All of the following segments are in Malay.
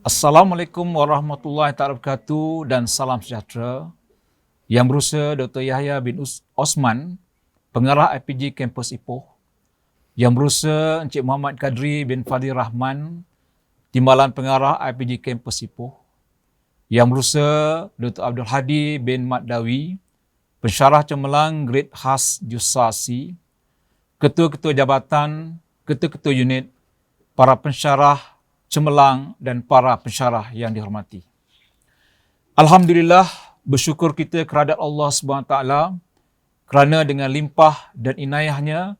Assalamualaikum warahmatullahi wabarakatuh dan salam sejahtera. Yang berusaha Dr. Yahya bin Osman, pengarah IPG Kampus Ipoh. Yang berusaha Encik Muhammad Kadri bin Fadil Rahman, timbalan pengarah IPG Kampus Ipoh. Yang berusaha Dr. Abdul Hadi bin Maddawi, pensyarah cemerlang grade khas Jusasi, ketua-ketua jabatan, ketua-ketua unit, para pensyarah cemerlang dan para pensyarah yang dihormati. Alhamdulillah, bersyukur kita kehadrat Allah SWT kerana dengan limpah dan inayahnya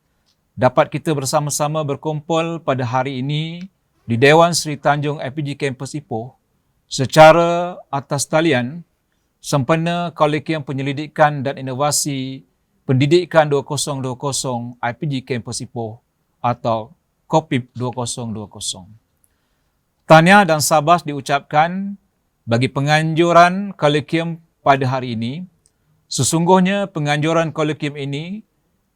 dapat kita bersama-sama berkumpul pada hari ini di Dewan Seri Tanjung IPG Kampus Ipoh secara atas talian sempena Kolegium Penyelidikan dan Inovasi Pendidikan 2020 IPG Kampus Ipoh atau KOPIP 2020. Tahniah dan sabas diucapkan bagi penganjuran Kolegium pada hari ini. Sesungguhnya penganjuran Kolegium ini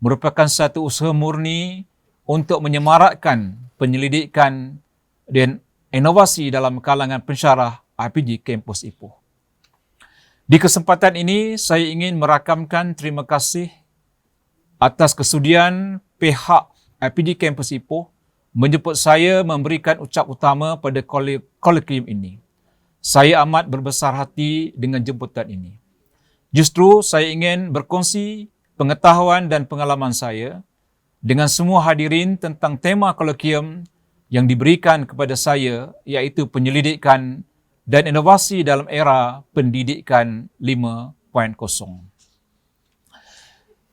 merupakan satu usaha murni untuk menyemarakkan penyelidikan dan inovasi dalam kalangan pensyarah IPG Kampus Ipoh. Di kesempatan ini, saya ingin merakamkan terima kasih atas kesudian pihak IPG Kampus Ipoh menjemput saya memberikan ucap utama pada Kolegium ini. Saya amat berbesar hati dengan jemputan ini. Justru saya ingin berkongsi pengetahuan dan pengalaman saya dengan semua hadirin tentang tema Kolegium yang diberikan kepada saya, iaitu penyelidikan dan inovasi dalam era pendidikan 5.0.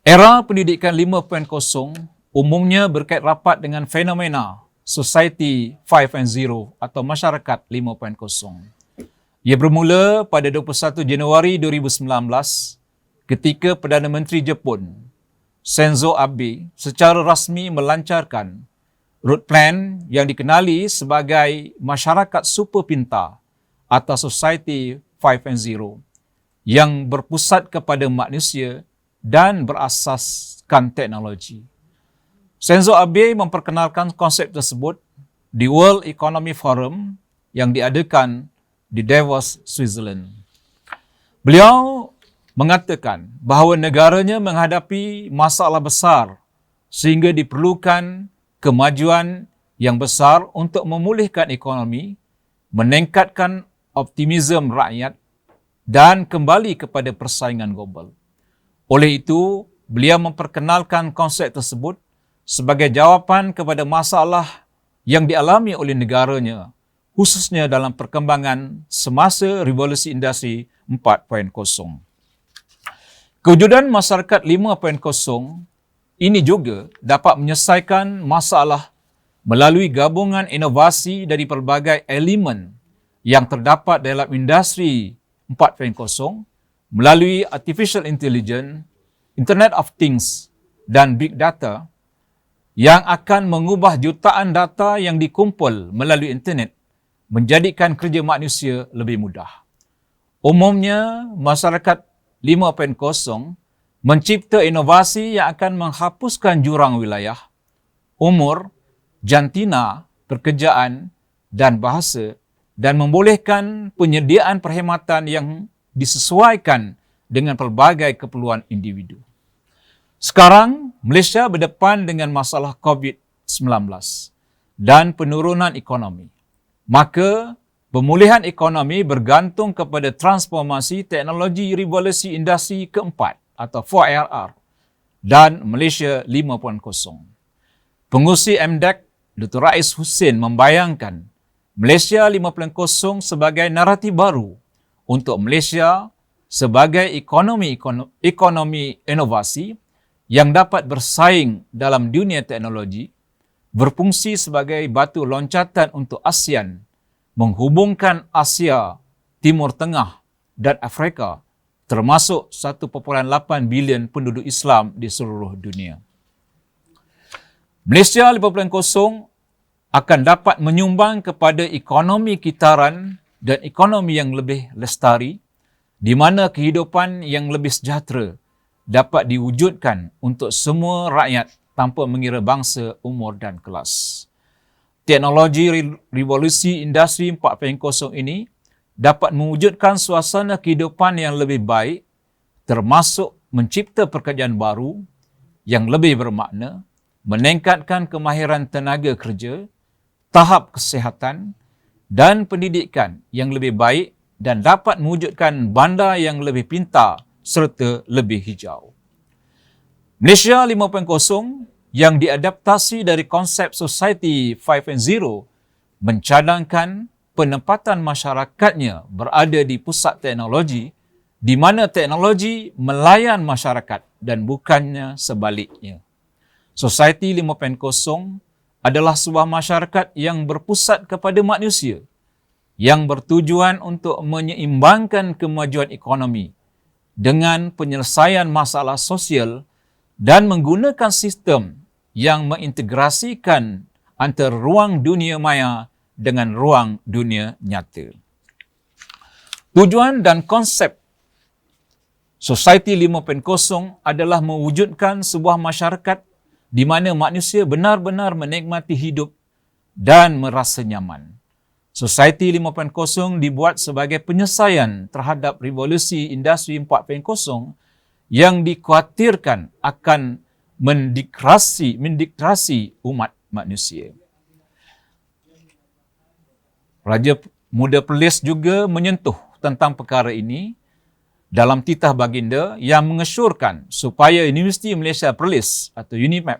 Era pendidikan 5.0 umumnya berkait rapat dengan fenomena Society 5.0 atau Masyarakat 5.0. Ia bermula pada 21 Januari 2019 ketika Perdana Menteri Jepun Shinzo Abe secara rasmi melancarkan road plan yang dikenali sebagai Masyarakat Super Pintar atau Society 5.0 yang berpusat kepada manusia dan berasaskan teknologi. Shinzo Abe memperkenalkan konsep tersebut di World Economic Forum yang diadakan di Davos, Switzerland. Beliau mengatakan bahawa negaranya menghadapi masalah besar sehingga diperlukan kemajuan yang besar untuk memulihkan ekonomi, meningkatkan optimisme rakyat dan kembali kepada persaingan global. Oleh itu, beliau memperkenalkan konsep tersebut sebagai jawapan kepada masalah yang dialami oleh negaranya, khususnya dalam perkembangan semasa revolusi industri 4.0. Kewujudan masyarakat 5.0 ini juga dapat menyelesaikan masalah melalui gabungan inovasi dari pelbagai elemen yang terdapat dalam industri 4.0 melalui artificial intelligence, Internet of Things dan big data yang akan mengubah jutaan data yang dikumpul melalui internet menjadikan kerja manusia lebih mudah. Umumnya, masyarakat 5.0 mencipta inovasi yang akan menghapuskan jurang wilayah, umur, jantina, pekerjaan dan bahasa dan membolehkan penyediaan perkhidmatan yang disesuaikan dengan pelbagai keperluan individu. Sekarang, Malaysia berdepan dengan masalah COVID-19 dan penurunan ekonomi. Maka, pemulihan ekonomi bergantung kepada transformasi teknologi revolusi industri keempat atau 4IRR dan Malaysia 5.0. Pengurusi MDEC, Dr. Rais Hussein membayangkan Malaysia 5.0 sebagai naratif baru untuk Malaysia sebagai ekonomi inovasi yang dapat bersaing dalam dunia teknologi, berfungsi sebagai batu loncatan untuk ASEAN, menghubungkan Asia, Timur Tengah dan Afrika, termasuk 1.8 bilion penduduk Islam di seluruh dunia. Malaysia 5.0 akan dapat menyumbang kepada ekonomi kitaran dan ekonomi yang lebih lestari, di mana kehidupan yang lebih sejahtera dapat diwujudkan untuk semua rakyat tanpa mengira bangsa, umur dan kelas. Teknologi revolusi industri 4.0 ini dapat mewujudkan suasana kehidupan yang lebih baik, termasuk mencipta pekerjaan baru yang lebih bermakna, meningkatkan kemahiran tenaga kerja, tahap kesihatan dan pendidikan yang lebih baik dan dapat mewujudkan bandar yang lebih pintar serta lebih hijau. Malaysia 5.0 yang diadaptasi dari konsep Society 5.0 mencadangkan penempatan masyarakatnya berada di pusat teknologi, di mana teknologi melayan masyarakat dan bukannya sebaliknya. Society 5.0 adalah sebuah masyarakat yang berpusat kepada manusia, yang bertujuan untuk menyeimbangkan kemajuan ekonomi dengan penyelesaian masalah sosial dan menggunakan sistem yang mengintegrasikan antara ruang dunia maya dengan ruang dunia nyata. Tujuan dan konsep Society 5.0 adalah mewujudkan sebuah masyarakat di mana manusia benar-benar menikmati hidup dan merasa nyaman. Society 5.0 dibuat sebagai penyelesaian terhadap revolusi industri 4.0 yang dikhawatirkan akan mendiktasi umat manusia. Raja Muda Perlis juga menyentuh tentang perkara ini dalam titah baginda yang mengesyorkan supaya Universiti Malaysia Perlis atau UNIMAP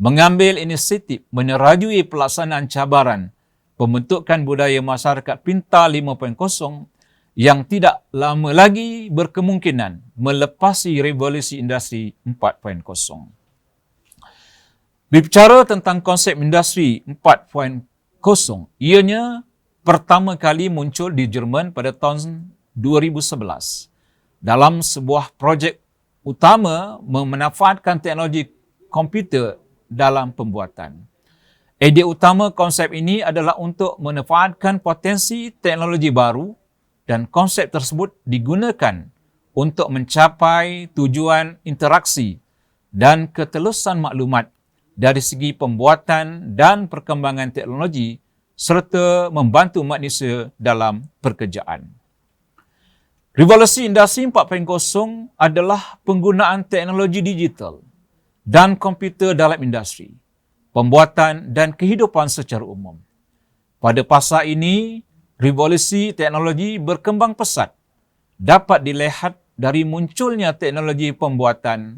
mengambil inisiatif menerajui pelaksanaan cabaran pembentukan budaya masyarakat pintar 5.0 yang tidak lama lagi berkemungkinan melepasi revolusi industri 4.0. Berbicara tentang konsep industri 4.0, ianya pertama kali muncul di Jerman pada tahun 2011 dalam sebuah projek utama memanfaatkan teknologi komputer dalam pembuatan. Idea utama konsep ini adalah untuk memanfaatkan potensi teknologi baru dan konsep tersebut digunakan untuk mencapai tujuan interaksi dan ketelusan maklumat dari segi pembuatan dan perkembangan teknologi serta membantu manusia dalam pekerjaan. Revolusi industri 4.0 adalah penggunaan teknologi digital dan komputer dalam industri, pembuatan dan kehidupan secara umum. Pada fasa ini, revolusi teknologi berkembang pesat dapat dilihat dari munculnya teknologi pembuatan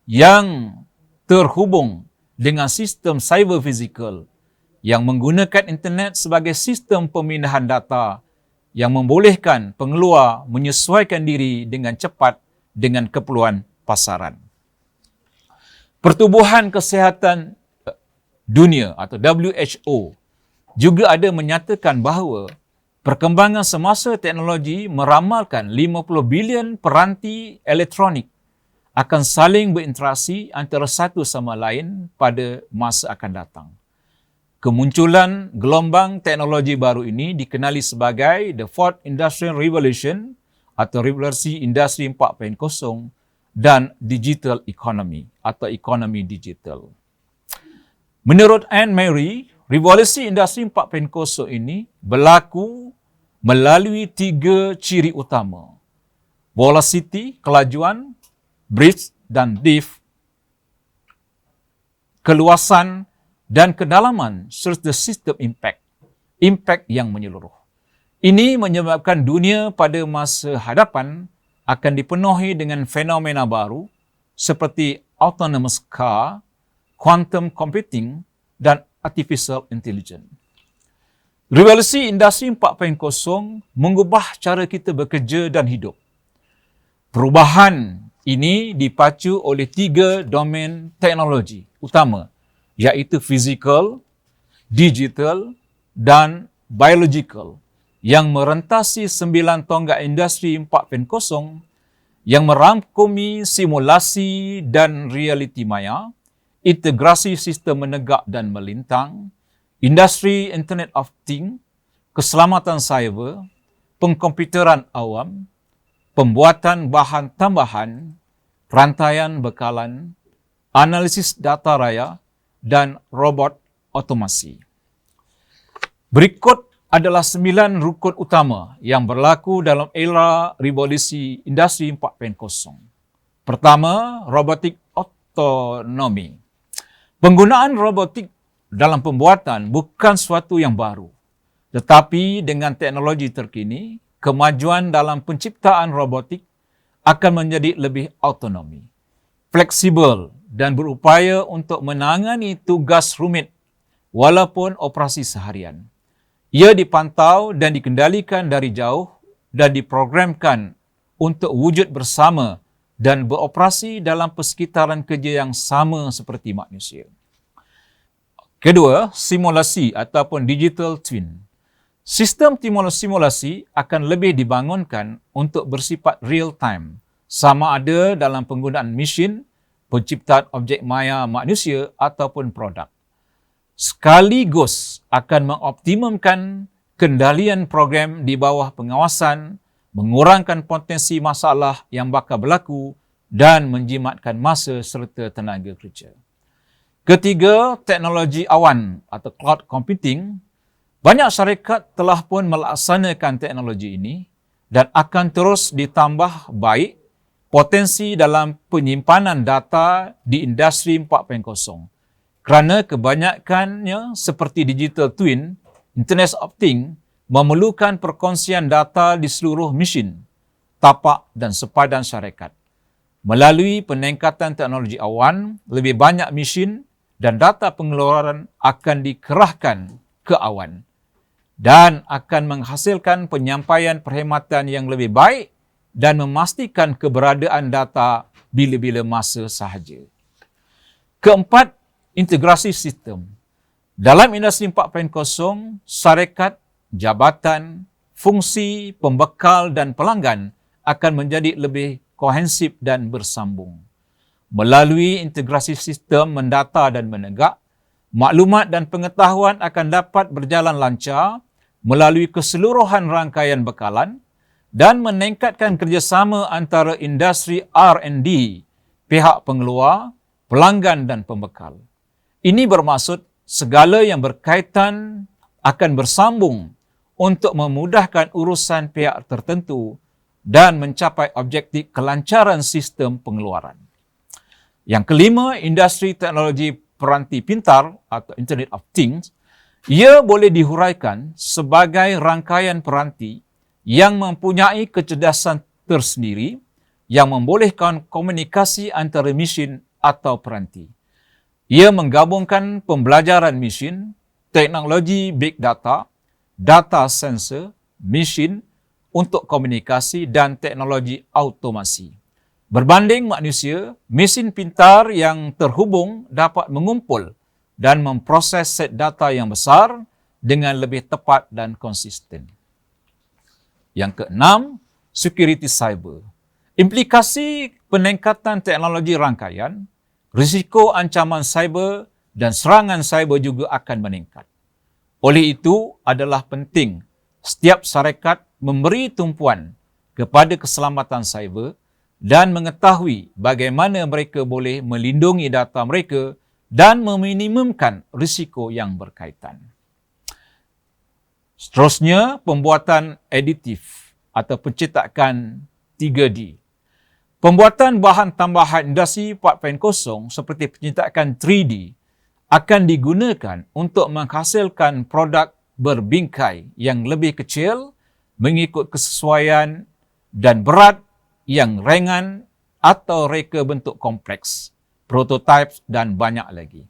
yang terhubung dengan sistem cyber fizikal yang menggunakan internet sebagai sistem pemindahan data yang membolehkan pengeluar menyesuaikan diri dengan cepat dengan keperluan pasaran. Pertubuhan Kesihatan Dunia atau WHO juga ada menyatakan bahawa perkembangan semasa teknologi meramalkan 50 bilion peranti elektronik akan saling berinteraksi antara satu sama lain pada masa akan datang. Kemunculan gelombang teknologi baru ini dikenali sebagai The Fourth Industrial Revolution atau Revolusi Industri 4.0 dan Digital Economy atau ekonomi digital. Menurut Anne Mary, Revolusi Industri 4.0 ini berlaku melalui 3 ciri utama: velocity, kelajuan, breadth dan depth, keluasan dan kedalaman serta sistem impact yang menyeluruh. Ini menyebabkan dunia pada masa hadapan akan dipenuhi dengan fenomena baru seperti autonomous car, quantum computing dan artificial intelligence. Revolusi industri 4.0 mengubah cara kita bekerja dan hidup. Perubahan ini dipacu oleh 3 domen teknologi utama, iaitu fizikal, digital dan biological yang merentasi 9 tonggak industri 4.0 yang merangkumi simulasi dan realiti maya, integrasi sistem menegak dan melintang, industri Internet of Things, keselamatan cyber, pengkomputeran awam, pembuatan bahan tambahan, rantaian bekalan, analisis data raya, dan robot otomasi. Berikut adalah 9 rukun utama yang berlaku dalam era revolusi industri 4.0. Pertama, robotik otonomi. Penggunaan robotik dalam pembuatan bukan suatu yang baru. Tetapi dengan teknologi terkini, kemajuan dalam penciptaan robotik akan menjadi lebih autonomi, fleksibel dan berupaya untuk menangani tugas rumit walaupun operasi seharian. Ia dipantau dan dikendalikan dari jauh dan diprogramkan untuk wujud bersama dan beroperasi dalam persekitaran kerja yang sama seperti manusia. Kedua, simulasi ataupun digital twin. Sistem simulasi akan lebih dibangunkan untuk bersifat real time, sama ada dalam penggunaan mesin, penciptaan objek maya manusia ataupun produk. Sekaligus akan mengoptimumkan kendalian program di bawah pengawasan, mengurangkan potensi masalah yang bakal berlaku dan menjimatkan masa serta tenaga kerja. Ketiga, teknologi awan atau cloud computing. Banyak syarikat telah pun melaksanakan teknologi ini dan akan terus ditambah baik potensi dalam penyimpanan data di industri 4.0. Kerana kebanyakannya seperti digital twin, Internet of Things memerlukan perkongsian data di seluruh mesin, tapak dan sepadan syarikat. Melalui peningkatan teknologi awan, lebih banyak mesin dan data pengeluaran akan dikerahkan ke awan dan akan menghasilkan penyampaian perkhidmatan yang lebih baik dan memastikan keberadaan data bila-bila masa sahaja. Keempat, integrasi sistem. Dalam industri 4.0, syarikat, jabatan, fungsi, pembekal dan pelanggan akan menjadi lebih kohensif dan bersambung. Melalui integrasi sistem mendata dan menegak, maklumat dan pengetahuan akan dapat berjalan lancar melalui keseluruhan rangkaian bekalan dan meningkatkan kerjasama antara industri R&D, pihak pengeluar, pelanggan dan pembekal. Ini bermaksud segala yang berkaitan akan bersambung untuk memudahkan urusan pihak tertentu dan mencapai objektif kelancaran sistem pengeluaran. Yang kelima, industri teknologi peranti pintar atau Internet of Things. Ia boleh dihuraikan sebagai rangkaian peranti yang mempunyai kecerdasan tersendiri yang membolehkan komunikasi antara mesin atau peranti. Ia menggabungkan pembelajaran mesin, teknologi big data, data sensor, mesin untuk komunikasi dan teknologi automasi. Berbanding manusia, mesin pintar yang terhubung dapat mengumpul dan memproses set data yang besar dengan lebih tepat dan konsisten. Yang keenam, security cyber. Implikasi peningkatan teknologi rangkaian, risiko ancaman cyber dan serangan cyber juga akan meningkat. Oleh itu adalah penting setiap syarikat memberi tumpuan kepada keselamatan cyber dan mengetahui bagaimana mereka boleh melindungi data mereka dan meminimumkan risiko yang berkaitan. Seterusnya, pembuatan aditif atau pencetakan 3D. Pembuatan bahan tambahan industri 4.0 seperti pencetakan 3D akan digunakan untuk menghasilkan produk berbingkai yang lebih kecil mengikut kesesuaian dan berat yang ringan atau reka bentuk kompleks, prototype dan banyak lagi.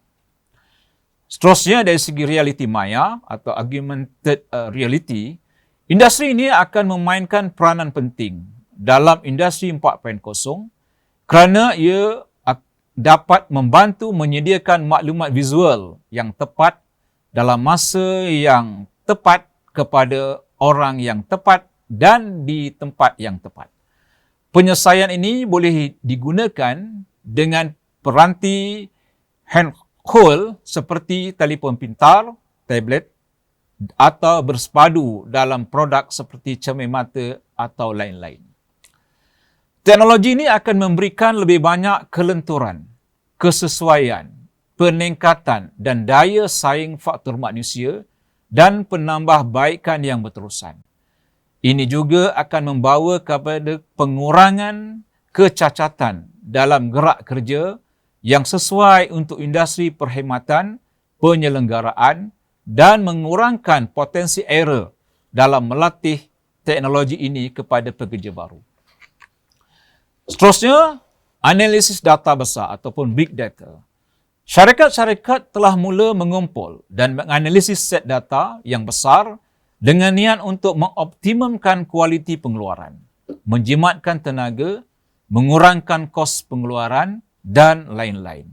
Seterusnya dari segi realiti maya atau augmented reality, industri ini akan memainkan peranan penting dalam industri 4.0 kerana ia dapat membantu menyediakan maklumat visual yang tepat dalam masa yang tepat kepada orang yang tepat dan di tempat yang tepat. Penyelesaian ini boleh digunakan dengan peranti handheld seperti telefon pintar, tablet atau bersepadu dalam produk seperti cermin mata atau lain-lain. Teknologi ini akan memberikan lebih banyak kelenturan, kesesuaian, peningkatan dan daya saing faktor manusia dan penambahbaikan yang berterusan. Ini juga akan membawa kepada pengurangan kecacatan dalam gerak kerja yang sesuai untuk industri perkhidmatan, penyelenggaraan dan mengurangkan potensi error dalam melatih teknologi ini kepada pekerja baru. Seterusnya, analisis data besar ataupun big data. Syarikat-syarikat telah mula mengumpul dan menganalisis set data yang besar dengan niat untuk mengoptimumkan kualiti pengeluaran, menjimatkan tenaga, mengurangkan kos pengeluaran dan lain-lain.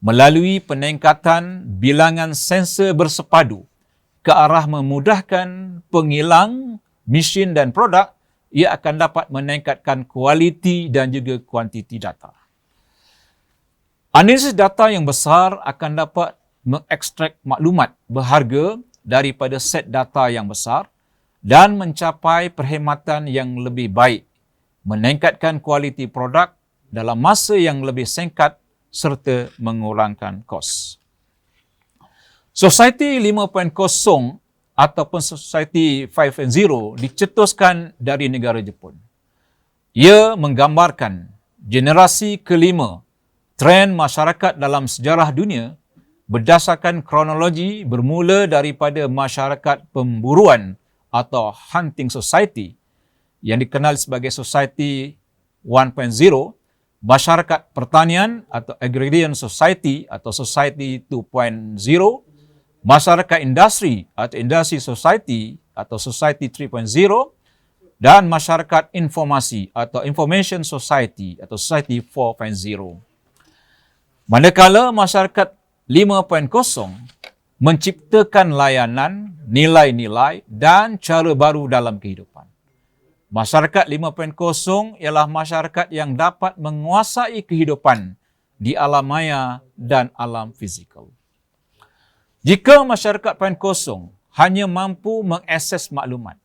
Melalui peningkatan bilangan sensor bersepadu ke arah memudahkan pengilang mesin dan produk, ia akan dapat meningkatkan kualiti dan juga kuantiti data. Analisis data yang besar akan dapat mengekstrak maklumat berharga daripada set data yang besar dan mencapai perkhidmatan yang lebih baik, meningkatkan kualiti produk dalam masa yang lebih singkat serta mengurangkan kos. Society 5.0 ataupun Society 5.0 dicetuskan dari negara Jepun. Ia menggambarkan generasi kelima trend masyarakat dalam sejarah dunia berdasarkan kronologi bermula daripada masyarakat pemburuan atau hunting society yang dikenal sebagai Society 1.0, masyarakat pertanian atau agrarian society atau Society 2.0, masyarakat industri atau industry society atau Society 3.0, dan masyarakat informasi atau information society atau Society 4.0. Manakala masyarakat 5.0 menciptakan layanan, nilai-nilai dan cara baru dalam kehidupan. Masyarakat 5.0 ialah masyarakat yang dapat menguasai kehidupan di alam maya dan alam fizikal. Jika masyarakat 5.0 hanya mampu mengakses maklumat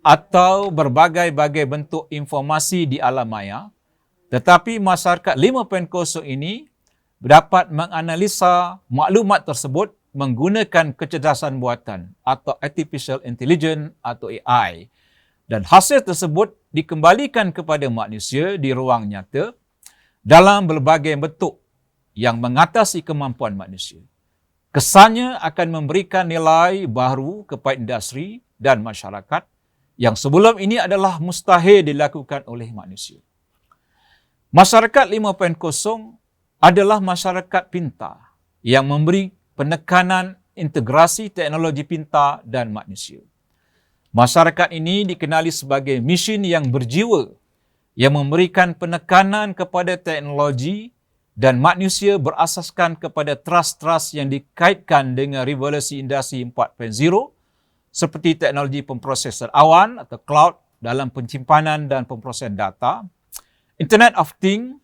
atau berbagai-bagai bentuk informasi di alam maya, tetapi masyarakat 5.0 ini dapat menganalisa maklumat tersebut menggunakan kecerdasan buatan atau artificial intelligence atau AI, dan hasil tersebut dikembalikan kepada manusia di ruang nyata dalam berbagai bentuk yang mengatasi kemampuan manusia. Kesannya akan memberikan nilai baru kepada industri dan masyarakat yang sebelum ini adalah mustahil dilakukan oleh manusia. Masyarakat 5.0 adalah masyarakat pintar yang memberi penekanan integrasi teknologi pintar dan manusia. Masyarakat ini dikenali sebagai mesin yang berjiwa, yang memberikan penekanan kepada teknologi dan manusia berasaskan kepada trust-trust yang dikaitkan dengan revolusi industri 4.0 seperti teknologi pemprosesan awan atau cloud dalam penyimpanan dan pemprosesan data, Internet of Things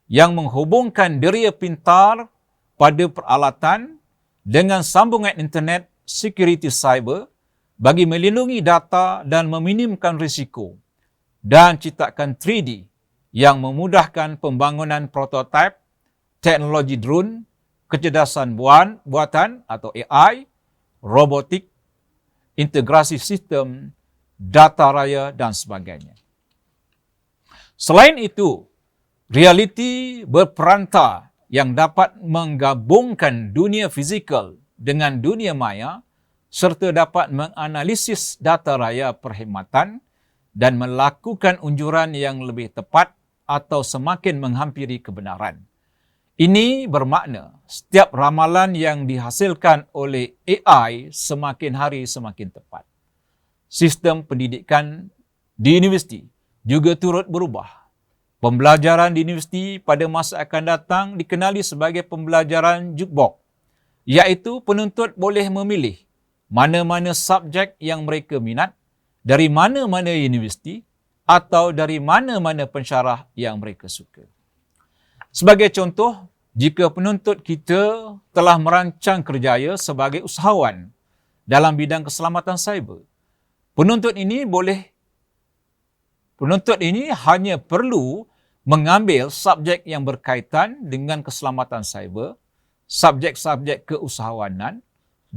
yang menghubungkan deria pintar pada peralatan dengan sambungan internet, security cyber bagi melindungi data dan meminimkan risiko, dan ciptakan 3D yang memudahkan pembangunan prototipe, teknologi drone, kecerdasan buatan atau AI, robotik, integrasi sistem, data raya dan sebagainya. Selain itu, realiti berperantau yang dapat menggabungkan dunia fizikal dengan dunia maya serta dapat menganalisis data raya perkhidmatan dan melakukan unjuran yang lebih tepat atau semakin menghampiri kebenaran. Ini bermakna setiap ramalan yang dihasilkan oleh AI semakin hari semakin tepat. Sistem pendidikan di universiti juga turut berubah. Pembelajaran di universiti pada masa akan datang dikenali sebagai pembelajaran jukebox, iaitu penuntut boleh memilih mana-mana subjek yang mereka minat dari mana-mana universiti atau dari mana-mana pensyarah yang mereka suka. Sebagai contoh, jika penuntut kita telah merancang kerjaya sebagai usahawan dalam bidang keselamatan cyber, penuntut ini hanya perlu mengambil subjek yang berkaitan dengan keselamatan cyber, subjek-subjek keusahawanan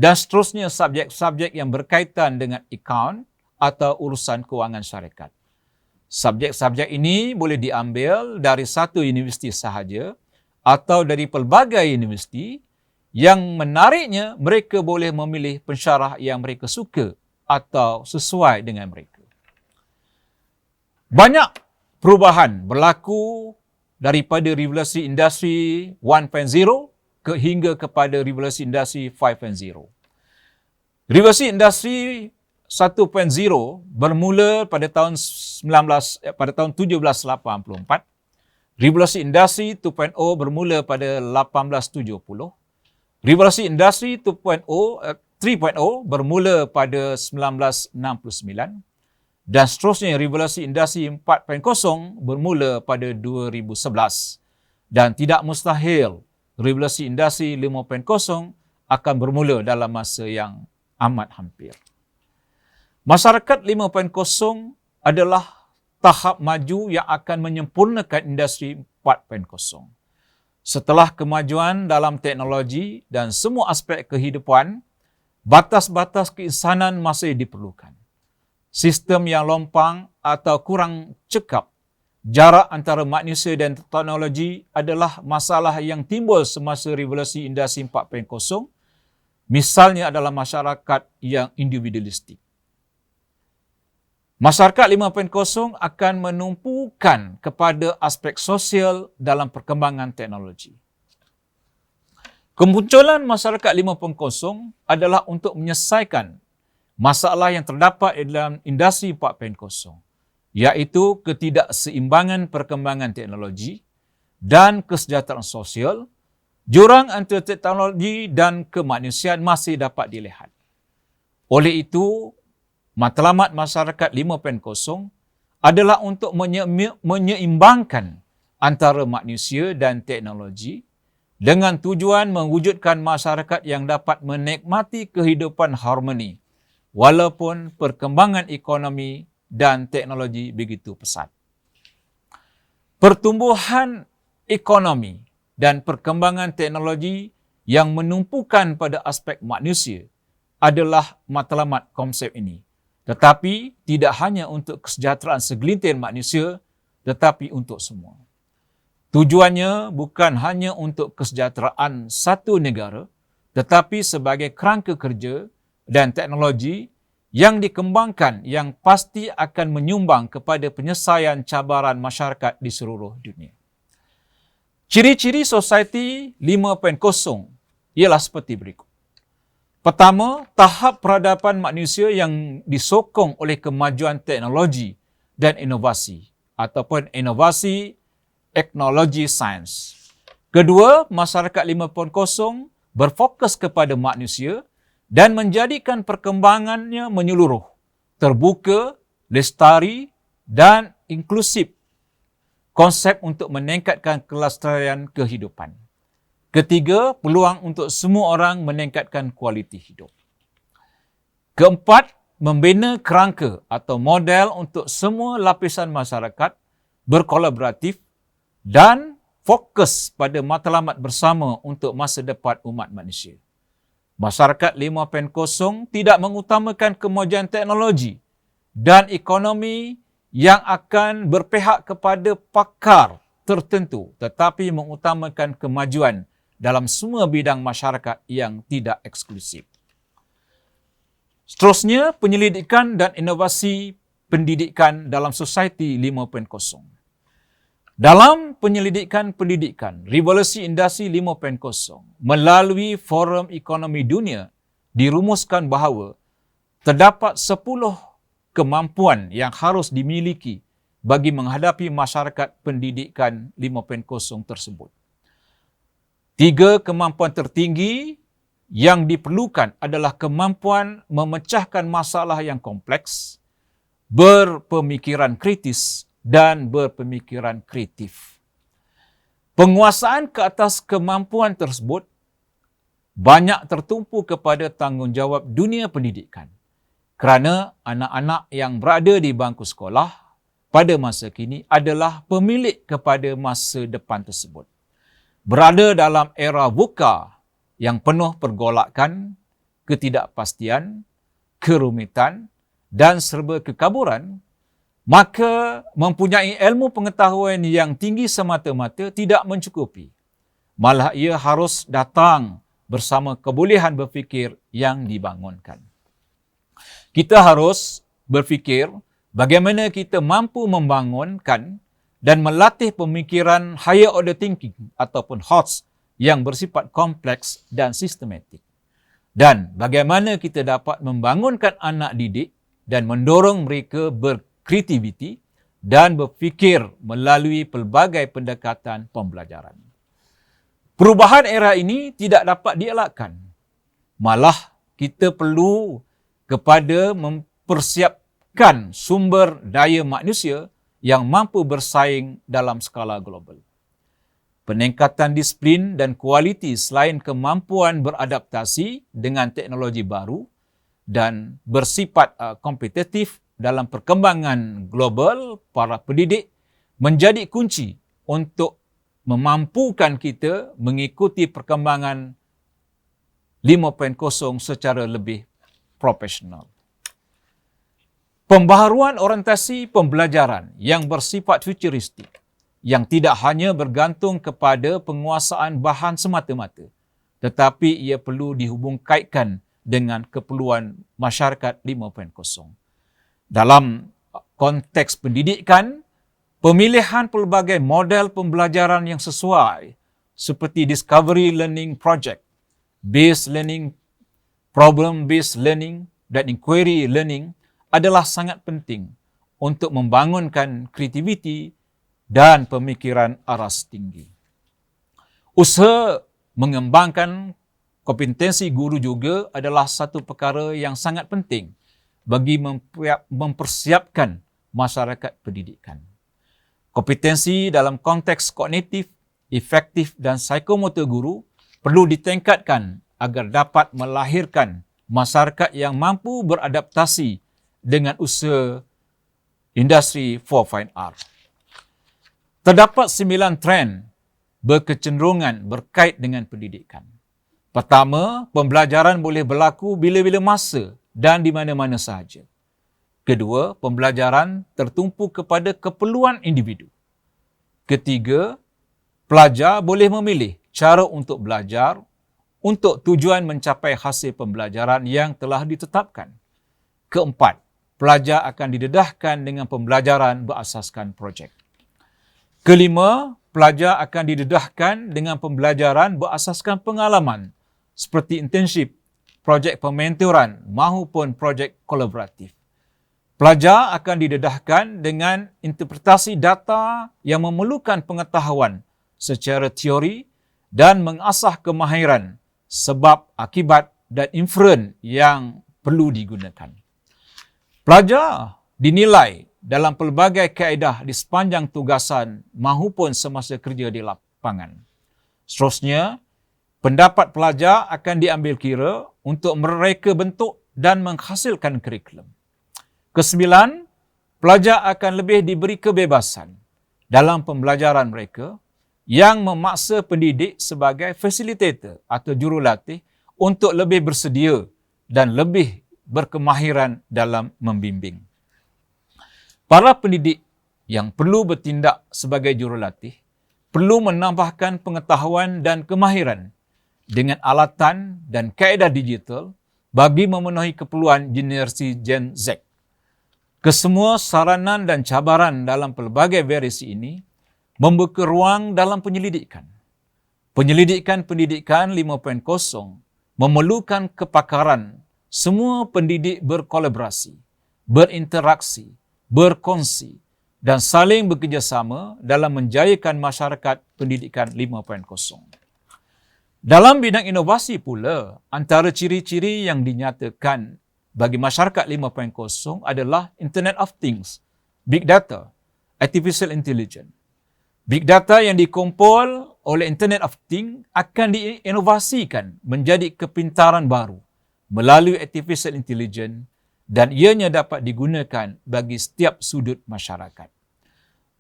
dan seterusnya subjek-subjek yang berkaitan dengan akaun atau urusan kewangan syarikat. Subjek-subjek ini boleh diambil dari satu universiti sahaja atau dari pelbagai universiti. Yang menariknya, mereka boleh memilih pensyarah yang mereka suka atau sesuai dengan mereka. Banyak perubahan berlaku daripada revolusi industri 1.0 hingga kepada revolusi industri 5.0. Revolusi industri 1.0 bermula pada tahun 1784. Revolusi industri 2.0 bermula pada 1870. Revolusi industri 3.0 bermula pada 1969 dan seterusnya revolusi industri 4.0 bermula pada 2011 dan tidak mustahil revolusi industri 5.0 akan bermula dalam masa yang amat hampir. Masyarakat 5.0 adalah tahap maju yang akan menyempurnakan industri 4.0. Setelah kemajuan dalam teknologi dan semua aspek kehidupan, batas-batas keinsanan masih diperlukan. Sistem yang lompang atau kurang cekap, jarak antara manusia dan teknologi adalah masalah yang timbul semasa revolusi industri 4.0. Misalnya adalah masyarakat yang individualistik. Masyarakat 5.0 akan menumpukan kepada aspek sosial dalam perkembangan teknologi. Kemunculan masyarakat 5.0 adalah untuk menyelesaikan masalah yang terdapat dalam industri 4.0, iaitu ketidakseimbangan perkembangan teknologi dan kesejahteraan sosial. Jurang antara teknologi dan kemanusiaan masih dapat dilihat. Oleh itu, matlamat masyarakat 5.0 adalah untuk menyeimbangkan antara manusia dan teknologi dengan tujuan mewujudkan masyarakat yang dapat menikmati kehidupan harmoni walaupun perkembangan ekonomi dan teknologi begitu pesat. Pertumbuhan ekonomi dan perkembangan teknologi yang menumpukan pada aspek manusia adalah matlamat konsep ini. Tetapi tidak hanya untuk kesejahteraan segelintir manusia, tetapi untuk semua. Tujuannya bukan hanya untuk kesejahteraan satu negara, tetapi sebagai kerangka kerja dan teknologi yang dikembangkan yang pasti akan menyumbang kepada penyelesaian cabaran masyarakat di seluruh dunia. Ciri-ciri society 5.0 ialah seperti berikut. Pertama, tahap peradaban manusia yang disokong oleh kemajuan teknologi dan inovasi ataupun inovasi teknologi sains. Kedua, masyarakat 5.0 berfokus kepada manusia dan menjadikan perkembangannya menyeluruh, terbuka, lestari dan inklusif. Konsep untuk meningkatkan kelestarian kehidupan. Ketiga, peluang untuk semua orang meningkatkan kualiti hidup. Keempat, membina kerangka atau model untuk semua lapisan masyarakat berkolaboratif dan fokus pada matlamat bersama untuk masa depan umat manusia. Masyarakat 5.0 tidak mengutamakan kemajuan teknologi dan ekonomi yang akan berpihak kepada pakar tertentu tetapi mengutamakan kemajuan dalam semua bidang masyarakat yang tidak eksklusif. Seterusnya, penyelidikan dan inovasi pendidikan dalam society 5.0. Dalam penyelidikan pendidikan, revolusi industri 5.0 melalui Forum Ekonomi Dunia dirumuskan bahawa terdapat 10 kemampuan yang harus dimiliki bagi menghadapi masyarakat pendidikan 5.0 tersebut. 3 kemampuan tertinggi yang diperlukan adalah kemampuan memecahkan masalah yang kompleks, berpemikiran kritis dan berpemikiran kreatif. Penguasaan ke atas kemampuan tersebut banyak tertumpu kepada tanggungjawab dunia pendidikan kerana anak-anak yang berada di bangku sekolah pada masa kini adalah pemilik kepada masa depan tersebut. Berada dalam era VUCA yang penuh pergolakan, ketidakpastian, kerumitan dan serba kekaburan, maka mempunyai ilmu pengetahuan yang tinggi semata-mata tidak mencukupi. Malah ia harus datang bersama kebolehan berfikir yang dibangunkan. Kita harus berfikir bagaimana kita mampu membangunkan dan melatih pemikiran higher order thinking ataupun HOTS yang bersifat kompleks dan sistematik. Dan bagaimana kita dapat membangunkan anak didik dan mendorong mereka berkreativiti dan berfikir melalui pelbagai pendekatan pembelajaran. Perubahan era ini tidak dapat dielakkan. Malah kita perlu kepada mempersiapkan sumber daya manusia yang mampu bersaing dalam skala global. Peningkatan disiplin dan kualiti selain kemampuan beradaptasi dengan teknologi baru dan bersifat kompetitif dalam perkembangan global, para pendidik menjadi kunci untuk memampukan kita mengikuti perkembangan 5.0 secara lebih profesional. Pembaharuan orientasi pembelajaran yang bersifat futuristik, yang tidak hanya bergantung kepada penguasaan bahan semata-mata, tetapi ia perlu dihubungkaitkan dengan keperluan masyarakat 5.0. Dalam konteks pendidikan, pemilihan pelbagai model pembelajaran yang sesuai seperti Discovery Learning Project, Based Learning, Problem-Based Learning dan Inquiry Learning adalah sangat penting untuk membangunkan kreativiti dan pemikiran aras tinggi. Usaha mengembangkan kompetensi guru juga adalah satu perkara yang sangat penting bagi mempersiapkan masyarakat pendidikan. Kompetensi dalam konteks kognitif, efektif dan psikomotor guru perlu ditingkatkan agar dapat melahirkan masyarakat yang mampu beradaptasi dengan usaha industri 4.0. Terdapat 9 trend berkecenderungan berkait dengan pendidikan. Pertama, pembelajaran boleh berlaku bila-bila masa dan di mana-mana sahaja. Kedua, pembelajaran tertumpu kepada keperluan individu. Ketiga, pelajar boleh memilih cara untuk belajar untuk tujuan mencapai hasil pembelajaran yang telah ditetapkan. Keempat, pelajar akan didedahkan dengan pembelajaran berasaskan projek. Kelima, pelajar akan didedahkan dengan pembelajaran berasaskan pengalaman seperti internship, projek pementoran maupun projek kolaboratif. Pelajar akan didedahkan dengan interpretasi data yang memerlukan pengetahuan secara teori dan mengasah kemahiran sebab akibat dan inferen yang perlu digunakan. Pelajar dinilai dalam pelbagai kaedah di sepanjang tugasan maupun semasa kerja di lapangan. Seterusnya, pendapat pelajar akan diambil kira untuk mereka bentuk dan menghasilkan kurikulum. Kesembilan, pelajar akan lebih diberi kebebasan dalam pembelajaran mereka yang memaksa pendidik sebagai fasilitator atau jurulatih untuk lebih bersedia dan lebih berkemahiran dalam membimbing. Para pendidik yang perlu bertindak sebagai jurulatih perlu menambahkan pengetahuan dan kemahiran dengan alatan dan kaedah digital bagi memenuhi keperluan generasi Gen Z. Kesemua saranan dan cabaran dalam pelbagai variasi ini membuka ruang dalam penyelidikan. Penyelidikan pendidikan 5.0 memerlukan kepakaran semua pendidik berkolaborasi, berinteraksi, berkongsi dan saling bekerjasama dalam menjayakan masyarakat pendidikan 5.0. Dalam bidang inovasi pula, antara ciri-ciri yang dinyatakan bagi masyarakat 5.0 adalah Internet of Things, Big Data, Artificial Intelligence. Big Data yang dikumpul oleh Internet of Things akan diinovasikan menjadi kepintaran baru melalui Artificial Intelligence dan ianya dapat digunakan bagi setiap sudut masyarakat.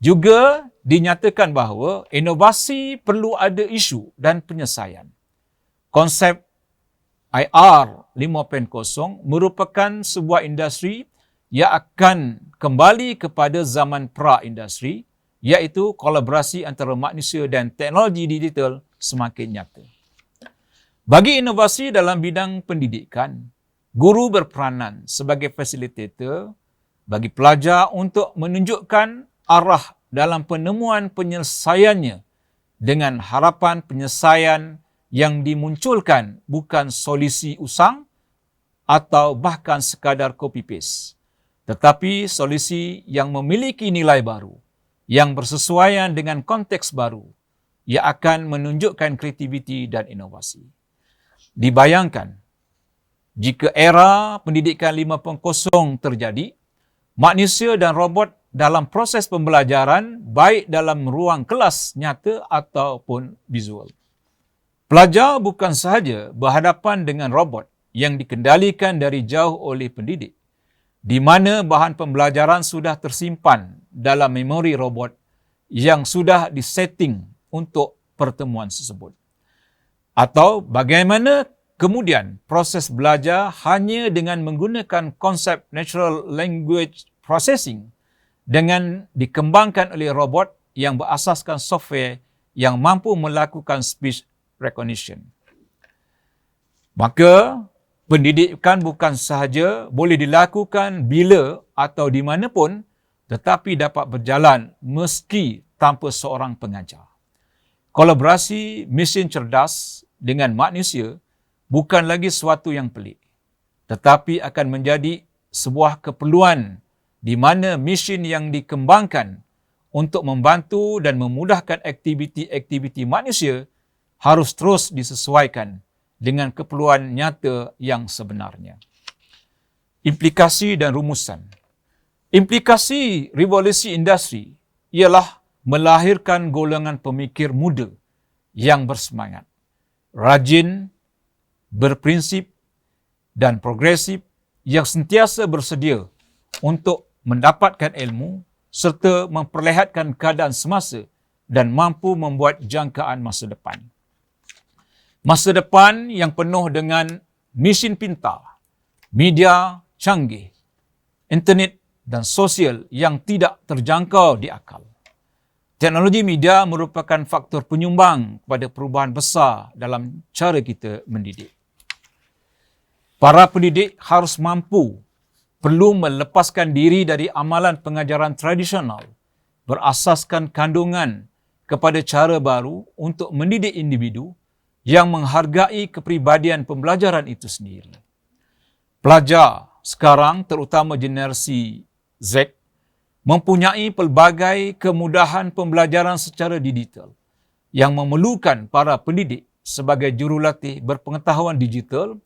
Juga dinyatakan bahawa inovasi perlu ada isu dan penyelesaian. Konsep IR 5.0 merupakan sebuah industri yang akan kembali kepada zaman pra-industri, iaitu kolaborasi antara manusia dan teknologi digital semakin nyata. Bagi inovasi dalam bidang pendidikan, guru berperanan sebagai fasilitator bagi pelajar untuk menunjukkan arah dalam penemuan penyelesaiannya dengan harapan penyelesaian yang dimunculkan bukan solusi usang atau bahkan sekadar copy-paste, tetapi solusi yang memiliki nilai baru, yang bersesuaian dengan konteks baru, yang akan menunjukkan kreativiti dan inovasi. Dibayangkan, jika era pendidikan 5.0 terjadi, manusia dan robot dalam proses pembelajaran baik dalam ruang kelas nyata ataupun visual. Pelajar bukan sahaja berhadapan dengan robot yang dikendalikan dari jauh oleh pendidik, di mana bahan pembelajaran sudah tersimpan dalam memori robot yang sudah disetting untuk pertemuan tersebut. Atau bagaimana kemudian proses belajar hanya dengan menggunakan konsep natural language processing dengan dikembangkan oleh robot yang berasaskan software yang mampu melakukan speech recognition. Maka, pendidikan bukan sahaja boleh dilakukan bila atau di mana pun, tetapi dapat berjalan meski tanpa seorang pengajar. Kolaborasi mesin cerdas dengan manusia bukan lagi sesuatu yang pelik, tetapi akan menjadi sebuah keperluan di mana mesin yang dikembangkan untuk membantu dan memudahkan aktiviti-aktiviti manusia harus terus disesuaikan dengan keperluan nyata yang sebenarnya. Implikasi dan rumusan. Implikasi revolusi industri ialah melahirkan golongan pemikir muda yang bersemangat, rajin, berprinsip dan progresif yang sentiasa bersedia untuk mendapatkan ilmu serta memperlihatkan keadaan semasa dan mampu membuat jangkaan masa depan. Masa depan yang penuh dengan mesin pintar, media canggih, internet dan sosial yang tidak terjangkau di akal. Teknologi media merupakan faktor penyumbang kepada perubahan besar dalam cara kita mendidik. Para pendidik harus perlu melepaskan diri dari amalan pengajaran tradisional berasaskan kandungan kepada cara baru untuk mendidik individu yang menghargai kepribadian pembelajaran itu sendiri. Pelajar sekarang, terutama generasi Z, mempunyai pelbagai kemudahan pembelajaran secara digital yang memerlukan para pendidik sebagai jurulatih berpengetahuan digital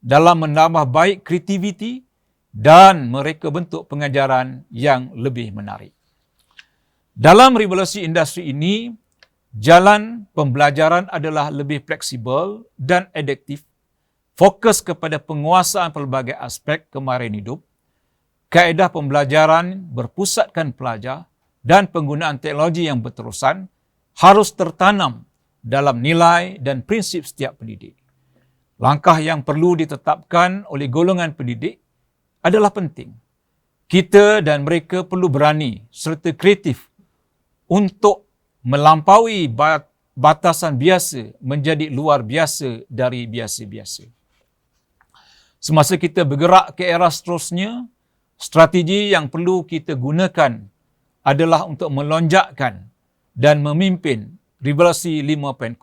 dalam menambah baik kreativiti dan mereka bentuk pengajaran yang lebih menarik. Dalam revolusi industri ini, jalan pembelajaran adalah lebih fleksibel dan adaptif, fokus kepada penguasaan pelbagai aspek kemahiran hidup, kaedah pembelajaran berpusatkan pelajar dan penggunaan teknologi yang berterusan harus tertanam dalam nilai dan prinsip setiap pendidik. Langkah yang perlu ditetapkan oleh golongan pendidik adalah penting. Kita dan mereka perlu berani serta kreatif untuk melampaui batasan biasa menjadi luar biasa dari biasa-biasa. Semasa kita bergerak ke era seterusnya, strategi yang perlu kita gunakan adalah untuk melonjakkan dan memimpin revolusi 5.0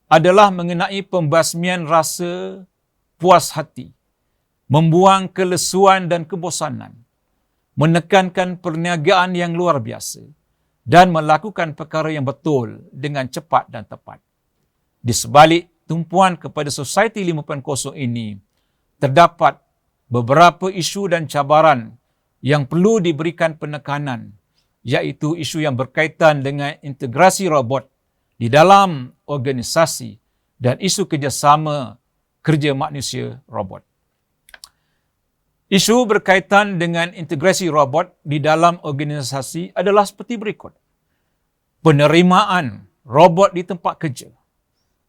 adalah mengenai pembasmian rasa puas hati, membuang kelesuan dan kebosanan, menekankan perniagaan yang luar biasa, dan melakukan perkara yang betul dengan cepat dan tepat. Di sebalik tumpuan kepada Society 5.0 ini, terdapat beberapa isu dan cabaran yang perlu diberikan penekanan, iaitu isu yang berkaitan dengan integrasi robot di dalam organisasi dan isu kerjasama kerja manusia robot. Isu berkaitan dengan integrasi robot di dalam organisasi adalah seperti berikut. Penerimaan robot di tempat kerja,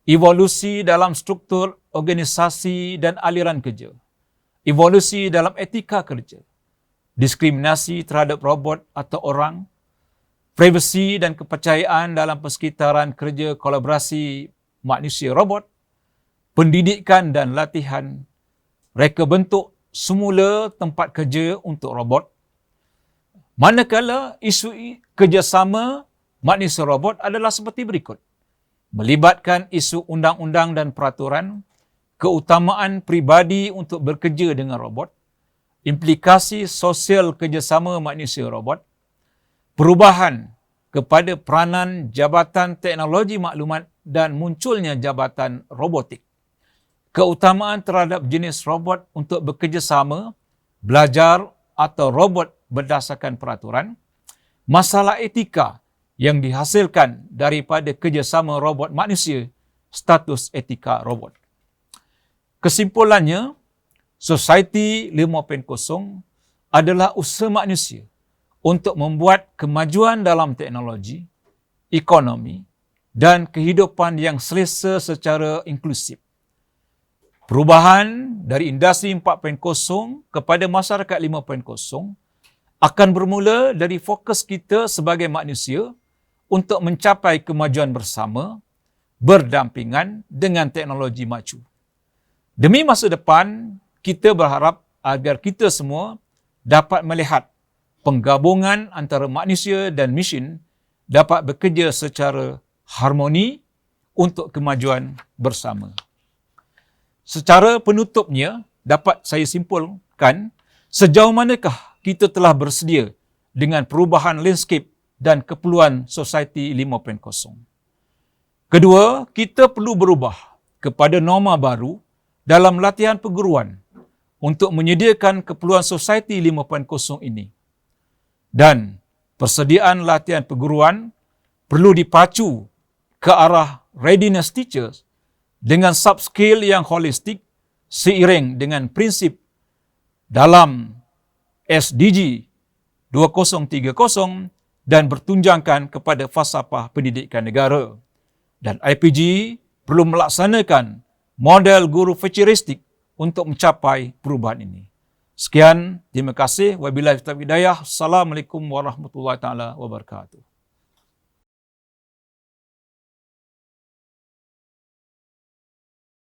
evolusi dalam struktur organisasi dan aliran kerja, evolusi dalam etika kerja, diskriminasi terhadap robot atau orang, privasi dan kepercayaan dalam persekitaran kerja kolaborasi manusia-robot, pendidikan dan latihan, reka bentuk semula tempat kerja untuk robot. Manakala isu kerjasama manusia-robot adalah seperti berikut. Melibatkan isu undang-undang dan peraturan, keutamaan peribadi untuk bekerja dengan robot, implikasi sosial kerjasama manusia-robot, perubahan kepada peranan jabatan teknologi maklumat dan munculnya jabatan robotik, keutamaan terhadap jenis robot untuk bekerjasama, belajar atau robot berdasarkan peraturan, masalah etika yang dihasilkan daripada kerjasama robot manusia, status etika robot. Kesimpulannya, Society 5.0 adalah usaha manusia untuk membuat kemajuan dalam teknologi, ekonomi dan kehidupan yang selesa secara inklusif. Perubahan dari industri 4.0 kepada masyarakat 5.0 akan bermula dari fokus kita sebagai manusia untuk mencapai kemajuan bersama, berdampingan dengan teknologi maju. Demi masa depan, kita berharap agar kita semua dapat melihat penggabungan antara manusia dan mesin dapat bekerja secara harmoni untuk kemajuan bersama. Secara penutupnya, dapat saya simpulkan sejauh manakah kita telah bersedia dengan perubahan landscape dan keperluan Society 5.0. Kedua, kita perlu berubah kepada norma baru dalam latihan perguruan untuk menyediakan keperluan Society 5.0 ini. Dan persediaan latihan perguruan perlu dipacu ke arah readiness teachers dengan sub-skill yang holistik seiring dengan prinsip dalam SDG 2030 dan bertunjangkan kepada falsafah pendidikan negara. Dan IPG perlu melaksanakan model guru futuristik untuk mencapai perubahan ini. Sekian, terima kasih. Wabillahi taufiq hidayah. Assalamualaikum warahmatullahi taala wabarakatuh.